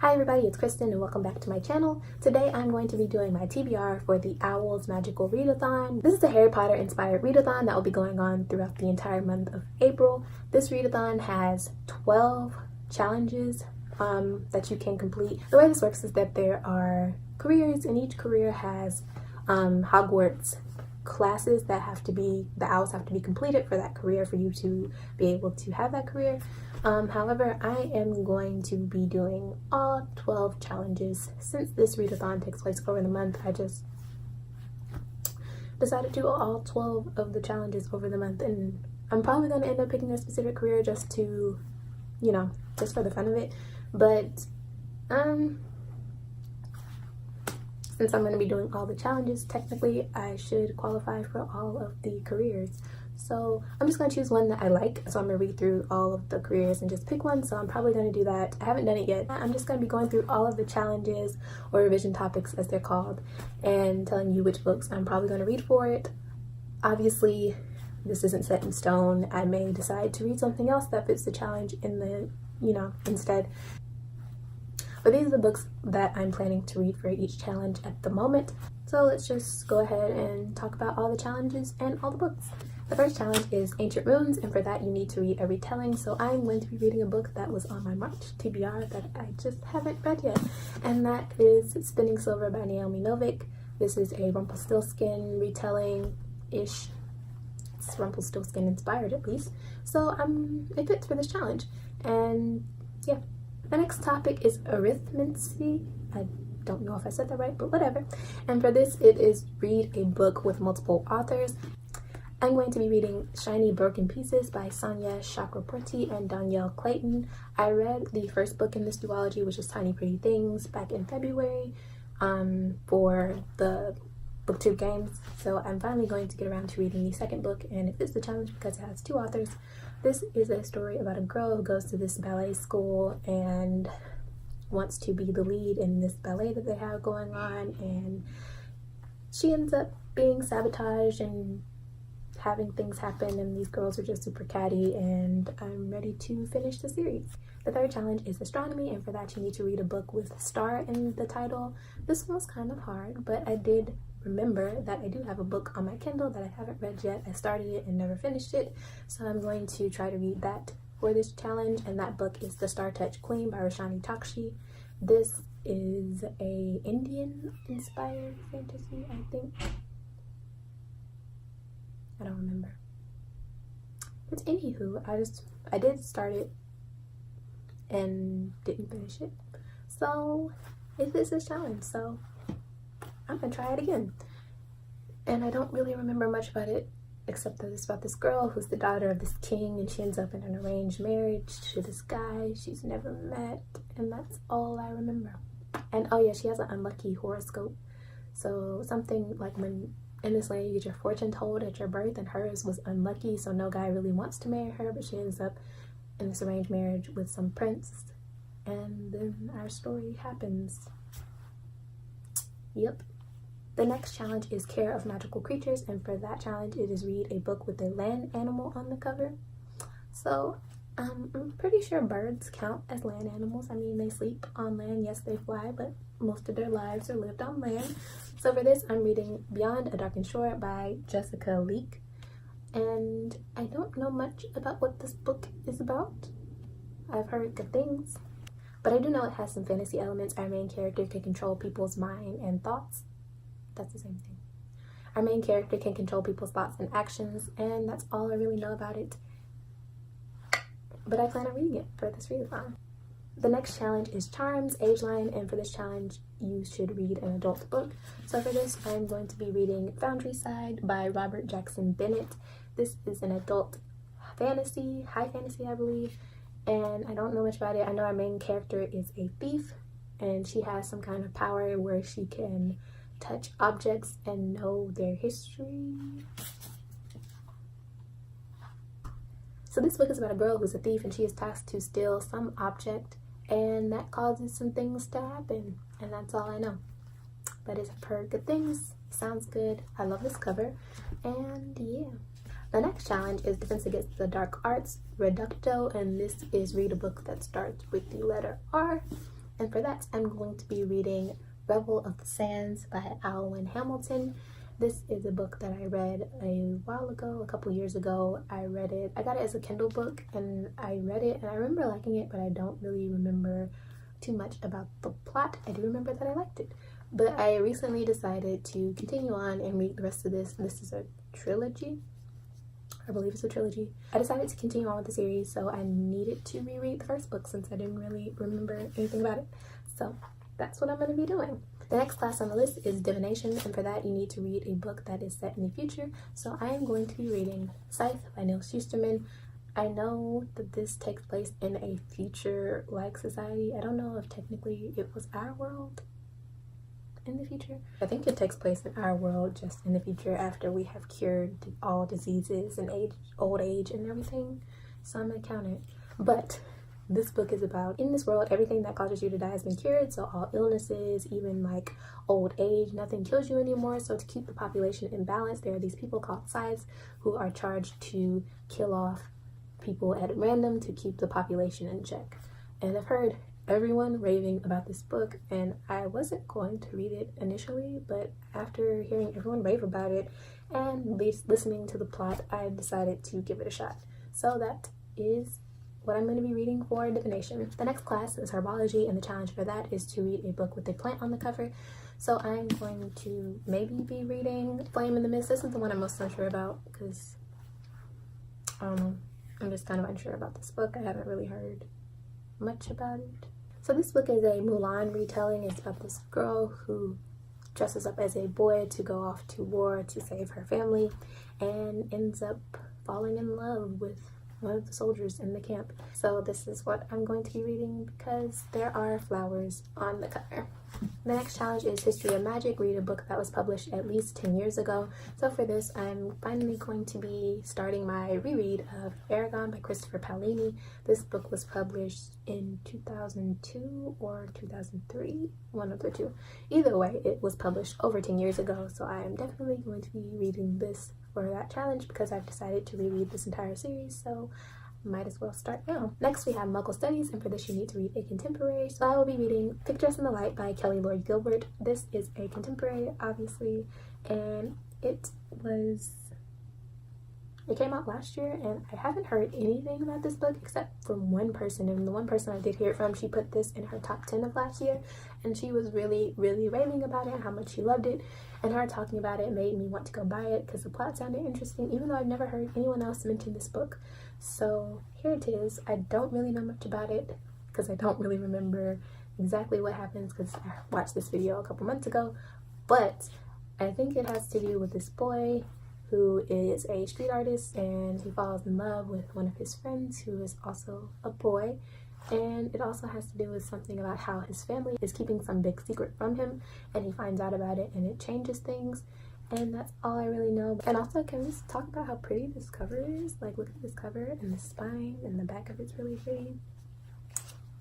Hi everybody, it's Kristen and welcome back to my channel. Today I'm going to be doing my TBR for the O.W.Ls Magical Redathon. This is a Harry Potter inspired readathon that will be going on throughout the entire month of April. This readathon has 12 challenges that you can complete. The way this works is that there are careers and each career has Hogwarts classes that the owls have to be completed for that career for you to be able to have that career. However, I am going to be doing all 12 challenges. Since this readathon takes place over the month, I just decided to do all 12 of the challenges over the month, and I'm probably going to end up picking a specific career just to, just for the fun of it. But since I'm going to be doing all the challenges, technically I should qualify for all of the careers. So I'm just going to choose one that I like. So I'm going to read through all of the careers and just pick one. So I'm probably going to do that. I haven't done it yet. I'm just going to be going through all of the challenges or revision topics as they're called and telling you which books I'm probably going to read for it. Obviously, this isn't set in stone. I may decide to read something else that fits the challenge in the, instead. But these are the books that I'm planning to read for each challenge at the moment. So let's just go ahead and talk about all the challenges and all the books. The first challenge is Ancient Runes, and for that you need to read a retelling. So I'm going to be reading a book that was on my March TBR that I just haven't read yet, and that is Spinning Silver by Naomi Novik. This is a Rumpelstiltskin retelling-ish. It's Rumpelstiltskin inspired at least. So it fits for this challenge. And yeah. The next topic is Arithmetic. I don't know if I said that right, but whatever. And for this, it is read a book with multiple authors. I'm going to be reading Shiny Broken Pieces by Sonia Chakraborty and Danielle Clayton. I read the first book in this duology, which is Tiny Pretty Things, back in February for the booktube games. So I'm finally going to get around to reading the second book, and it fits the challenge because it has two authors. This is a story about a girl who goes to this ballet school and wants to be the lead in this ballet that they have going on, and she ends up being sabotaged and having things happen, and these girls are just super catty, and I'm ready to finish the series. The third challenge is Astronomy, and for that you need to read a book with star in the title. This one was kind of hard, but I did remember that I do have a book on my Kindle that I haven't read yet. I started it and never finished it, so I'm going to try to read that for this challenge, and that book is The Star Touch Queen by Roshani Takshi. This is a Indian inspired fantasy, I think. I don't remember. But anywho, I did start it and didn't finish it. So it is a challenge, so I'm gonna try it again. And I don't really remember much about it, except that it's about this girl who's the daughter of this king, and she ends up in an arranged marriage to this guy she's never met, and that's all I remember. And oh yeah, she has an unlucky horoscope. So something like when in this land you get your fortune told at your birth, and hers was unlucky, so no guy really wants to marry her, but she ends up in this arranged marriage with some prince, and then our story happens. Yep. The next challenge is Care of Magical Creatures, and for that challenge it is read a book with a land animal on the cover. So I'm pretty sure birds count as land animals. I mean, they sleep on land, yes they fly, but most of their lives are lived on land. So for this I'm reading Beyond a Darkened Shore by Jessica Leek, and I don't know much about what this book is about. I've heard good things, but I do know it has some fantasy elements. Our main character can control people's mind and thoughts. That's the same thing. Our main character can control people's thoughts and actions, and that's all I really know about it. But I plan on reading it for this readathon. The next challenge is Charms, Age Line, and for this challenge you should read an adult book. So for this I'm going to be reading Foundry Side by Robert Jackson Bennett. This is an adult fantasy, high fantasy I believe, and I don't know much about it. I know our main character is a thief, and she has some kind of power where she can touch objects and know their history. So this book is about a girl who's a thief, and she is tasked to steal some object, and that causes some things to happen, and that's all I know. But I've heard good things. Sounds good. I love this cover, and yeah. The next challenge is Defense Against the Dark Arts Reducto, and this is read a book that starts with the letter R. And for that, I'm going to be reading Revel of the Sands by Alwyn Hamilton. This is a book that I read a while ago, a couple years ago. I got it as a Kindle book, and I read it, and I remember liking it, but I don't really remember too much about the plot. I do remember that I liked it. But I recently decided to continue on and read the rest of this. This is a trilogy. I believe it's a trilogy. I decided to continue on with the series, so I needed to reread the first book since I didn't really remember anything about it. So that's what I'm going to be doing. The next class on the list is Divination, and for that you need to read a book that is set in the future. So I am going to be reading Scythe by Neil Shusterman. I know that this takes place in a future-like society. I don't know if technically it was our world in the future. I think it takes place in our world, just in the future after we have cured all diseases and old age and everything. So I'm gonna count it. But this book is about, in this world, everything that causes you to die has been cured. So all illnesses, even like old age, nothing kills you anymore. So to keep the population in balance, there are these people called scythes who are charged to kill off people at random to keep the population in check. And I've heard everyone raving about this book, and I wasn't going to read it initially, but after hearing everyone rave about it and listening to the plot, I decided to give it a shot. So that is what I'm going to be reading for Divination. The next class is Herbology, and the challenge for that is to read a book with a plant on the cover. So I'm going to maybe be reading Flame in the Mist. This is the one I'm most unsure about because I'm just kind of unsure about this book. I haven't really heard much about it. So this book is a Mulan retelling. It's about this girl who dresses up as a boy to go off to war to save her family and ends up falling in love with one of the soldiers in the camp. So this is what I'm going to be reading because there are flowers on the cover. The next challenge is History of Magic. Read a book that was published at least 10 years ago. So for this, I'm finally going to be starting my reread of Aragon by Christopher Paolini. This book was published in 2002 or 2003, one of the two. Either way, it was published over 10 years ago, so I am definitely going to be reading this for that challenge because I've decided to reread this entire series, so might as well start now. Next we have Muggle Studies, and for this you need to read a contemporary. So I will be reading Pictures in the Light by Kelly Lloyd Gilbert. This is a contemporary, obviously, and it came out last year, and I haven't heard anything about this book except from one person, and the one person I did hear it from, she put this in her top 10 of last year, and she was really raving about it and how much she loved it, and her talking about it made me want to go buy it because the plot sounded interesting, even though I've never heard anyone else mention this book. So here it is. I don't really know much about it because I don't really remember exactly what happens because I watched this video a couple months ago, but I think it has to do with this boy who is a street artist, and he falls in love with one of his friends who is also a boy, and it also has to do with something about how his family is keeping some big secret from him, and he finds out about it and it changes things, and that's all I really know. And also, can we just talk about how pretty this cover is? Like, look at this cover, and the spine and the back of it's really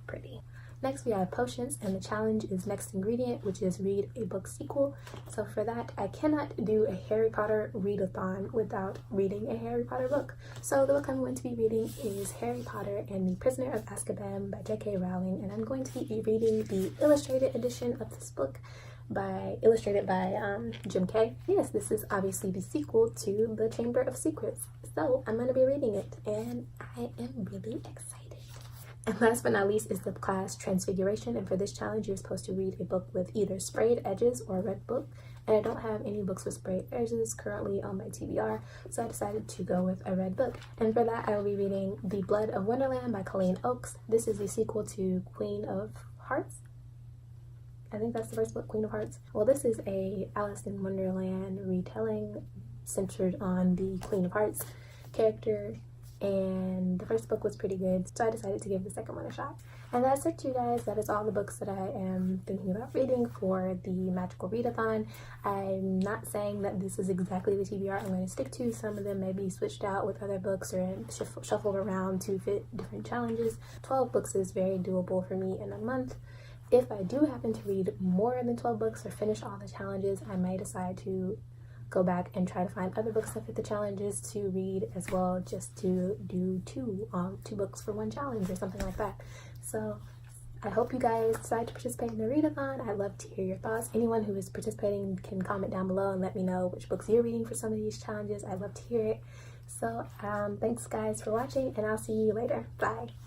pretty. Next we have Potions, and the challenge is Next Ingredient, which is read a book sequel. So for that, I cannot do a Harry Potter readathon without reading a Harry Potter book. So the book I'm going to be reading is Harry Potter and the Prisoner of Azkaban by J.K. Rowling, and I'm going to be reading the illustrated edition of this book illustrated by Jim Kay. Yes, this is obviously the sequel to The Chamber of Secrets. So I'm going to be reading it, and I am really excited. And last but not least is the class Transfiguration, and for this challenge you're supposed to read a book with either sprayed edges or a red book, and I don't have any books with sprayed edges currently on my TBR, so I decided to go with a red book. And for that I will be reading The Blood of Wonderland by Colleen Oakes. This is the sequel to Queen of Hearts. I think that's the first book, Queen of Hearts. Well, this is a Alice in Wonderland retelling centered on the Queen of Hearts character, and the first book was pretty good, so I decided to give the second one a shot. And that's it, you guys. That is all the books that I am thinking about reading for the Magical Readathon. I'm not saying that this is exactly the TBR I'm going to stick to. Some of them may be switched out with other books or shuffled around to fit different challenges. 12 books is very doable for me in a month. If I do happen to read more than 12 books or finish all the challenges, I may decide to go back and try to find other books that fit the challenges to read as well, just to do two books for one challenge or something like that. So I hope you guys decide to participate in the readathon. I'd love to hear your thoughts. Anyone who is participating can comment down below and let me know which books you're reading for some of these challenges. I'd love to hear it. So thanks guys for watching, and I'll see you later. Bye.